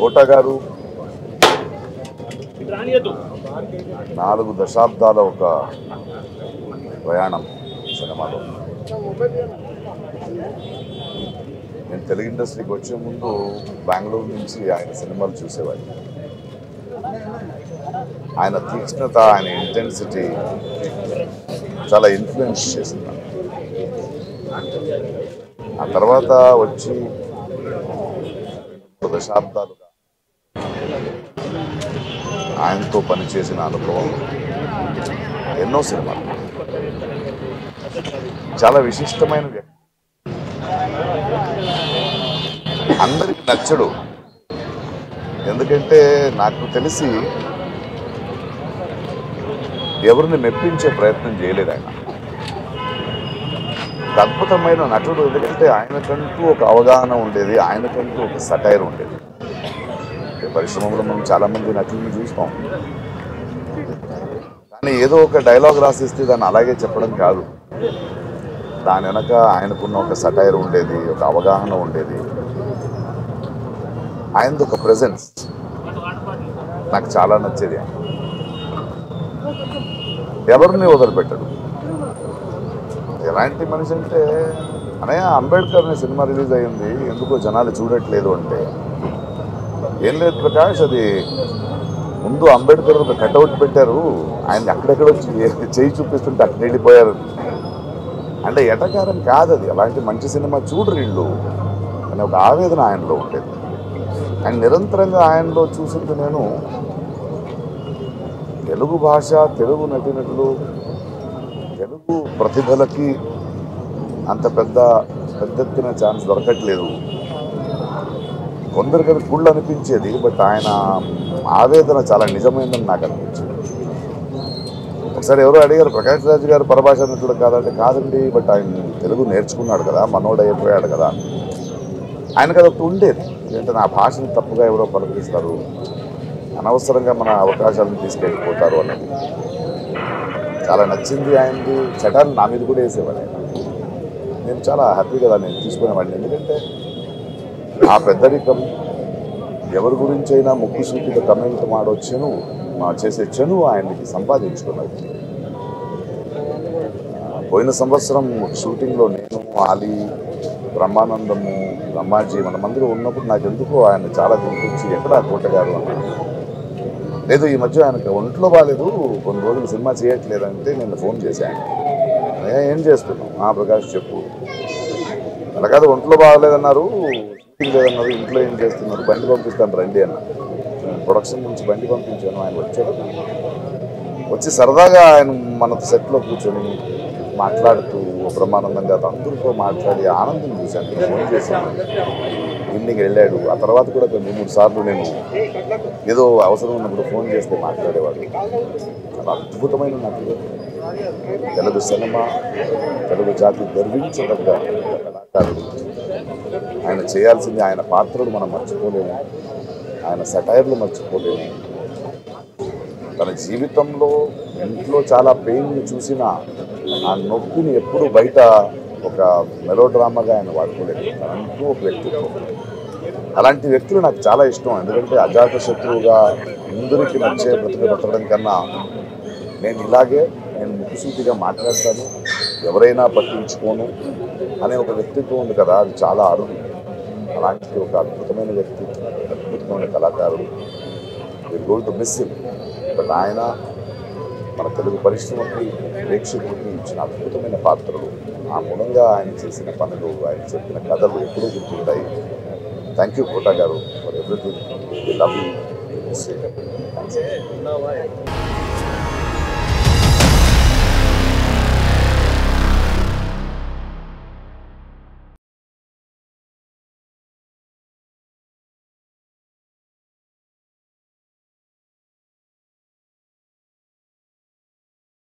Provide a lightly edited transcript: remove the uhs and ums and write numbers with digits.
కోట గారు 4 దశాబ్దాల ఒక ప్రయాణం సినిమాలో. నేను తెలుగు ఇండస్ట్రీకి వచ్చే ముందు బెంగళూరు నుంచి ఆయన సినిమాలు చూసేవాడిని. ఆయన తీక్ష్ణత, ఆయన ఇంటెన్సిటీ చాలా ఇన్ఫ్లుయెన్స్ చేసింది. ఆ తర్వాత వచ్చి 2 దశాబ్దాలుగా ఆయనతో పనిచేసిన అనుభవం, ఎన్నో సినిమాలు. చాలా విశిష్టమైన వ్యక్తి, అందరికి నచ్చడు. ఎందుకంటే నాకు తెలిసి ఎవరిని మెప్పించే ప్రయత్నం చేయలేదు ఆయన. అద్భుతమైన నటుడు. ఎందుకంటే ఆయనకంటూ ఒక అవగాహన ఉండేది, ఆయనకంటూ ఒక సటైర్ ఉండేది. పరిశ్రమలో మనం చాలామంది నటులను చూస్తాం, కానీ ఏదో ఒక డైలాగ్ రాసిస్తే దాన్ని అలాగే చెప్పడం కాదు. దాని వెనక ఆయనకున్న ఒక సటైర్ ఉండేది, ఒక అవగాహన ఉండేది, ఆయనది ఒక ప్రెజెన్స్ నాకు చాలా నచ్చేది. ఎవరిని వదిలిపెట్టడు. ఎలాంటి మనిషి అంటే, అనయ్య అంబేద్కర్ అనే సినిమా రిలీజ్ అయ్యింది, ఎందుకో జనాలు చూడట్లేదు అంటే, ఏం లేదు ప్రకాష్, అది ముందు అంబేద్కర్ ఒక కట్అవుట్ పెట్టారు, ఆయన అక్కడెక్కడ చేయి చూపిస్తుంటే అక్కడ వెళ్ళిపోయారు అంటే ఎటకారం కాదు అది. అలాంటి మంచి సినిమా చూడరు వీళ్ళు అనే ఒక ఆవేదన ఆయనలో ఉండేది. ఆయన నిరంతరంగా ఆయనలో చూసింది నేను తెలుగు భాష, తెలుగు నటీనటులు, తెలుగు ప్రతిభలకి అంత పెద్దెత్తిన ఛాన్స్ దొరకట్లేదు. కొందరికి అది కుళ్ళు అనిపించేది, బట్ ఆయన ఆవేదన చాలా నిజమైందని నాకు అనిపించింది. ఒకసారి ఎవరో అడిగారు, ప్రకాష్ రాజ్ గారు పరభాష నటుడు కాదంటే, కాదండి, బట్ ఆయన తెలుగు నేర్చుకున్నాడు కదా, మనోడు అయిపోయాడు కదా. ఆయనకు అదొకటి ఉండేది, ఏంటంటే నా భాషను తప్పుగా ఎవరో పలకరిస్తారు, అనవసరంగా మన అవకాశాలను తీసుకెళ్ళిపోతారు అనేది చాలా నచ్చింది. ఆయనది చటాలు నా మీద కూడా వేసేవాడు ఆయన. నేను చాలా హ్యాపీ కదా నేను తీసుకునేవాడిని. ఎందుకంటే ఆ పెద్దరికం, ఎవరి గురించి అయినా ముక్కు సూటిగా కమెంట్ మాడొచ్చాను, చేసే చనువు ఆయనకి సంపాదించుకున్నది. పోయిన సంవత్సరం షూటింగ్లో నేను, ఆలీ, బ్రహ్మానందము, బ్రహ్మాజీ మనమందరూ ఉన్నప్పుడు నాకు ఎందుకో ఆయన చాలా గుర్తొచ్చి, ఎక్కడ కోట గారు అన్నాను. లేదు, ఈ మధ్య ఆయనకు ఒంట్లో బాగాలేదు, కొన్ని రోజులు సినిమా చేయట్లేదంటే నేను ఫోన్ చేశాను. ఏం చేస్తున్నావు? ప్రకాష్ చెప్పు. అలా కాదు, ఒంట్లో బాగాలేదన్నారు, షూటింగ్ లేదన్నారు, ఇంట్లో ఏం చేస్తున్నారు, బండి పంపిస్తాను రండి అన్న. ప్రొడక్షన్ నుంచి బండి పంపించాను, ఆయన వచ్చాడు. వచ్చి సరదాగా ఆయన మన సెట్లో కూర్చొని మాట్లాడుతూ బ్రహ్మానందంగా అందరితో మాట్లాడి ఆనందం చూశాను. ఫోన్ చేశాను, ఈవినింగ్ వెళ్ళాడు. ఆ తర్వాత కూడా 2-3 సార్లు నేను ఏదో అవసరం ఉన్నప్పుడు ఫోన్ చేస్తే మాట్లాడేవాడు. చాలా అద్భుతమైన నటుడు. తెలుగు సినిమా, తెలుగు జాతి గర్వించదగ్గ కళాకారుడు. ఆయన చేయాల్సింది, ఆయన పాత్రలు మనం మర్చిపోలేము, ఆయన సెటైర్లు మర్చిపోలేము. తన జీవితంలో ఇంట్లో చాలా పెయిన్ని చూసిన ఆ నొప్పిని ఎప్పుడు బయట ఒక మెలో డ్రామాగా ఆయన వాడుకోలేదు. తనంటూ ఒక వ్యక్తిత్వం. అలాంటి వ్యక్తులు నాకు చాలా ఇష్టం. ఎందుకంటే అజాత శత్రువుగా అందరికీ నచ్చే బ్రతకడం కన్నా నేను ముక్కుసూటిగా మాట్లాడతాను, ఎవరైనా పట్టించుకోను అనే ఒక వ్యక్తిత్వం ఉంది కదా, అది చాలా అరుదు. అలాంటి ఒక అద్భుతమైన వ్యక్తి, అద్భుతమైన కళాకారుడు. We're going to miss him. But ఆయన మన తెలుగు పరిశ్రమకి, ప్రేక్షకులకి ఇచ్చిన అద్భుతమైన పాత్రలు, ఆ మూలంగా ఆయన చేసిన పనులు, ఆయన చెప్పిన కథలు ఎప్పుడూ గుర్తుంటాయి. థ్యాంక్ యూ కోట గారు ఫర్ ఎవ్రీథింగ్. Love you.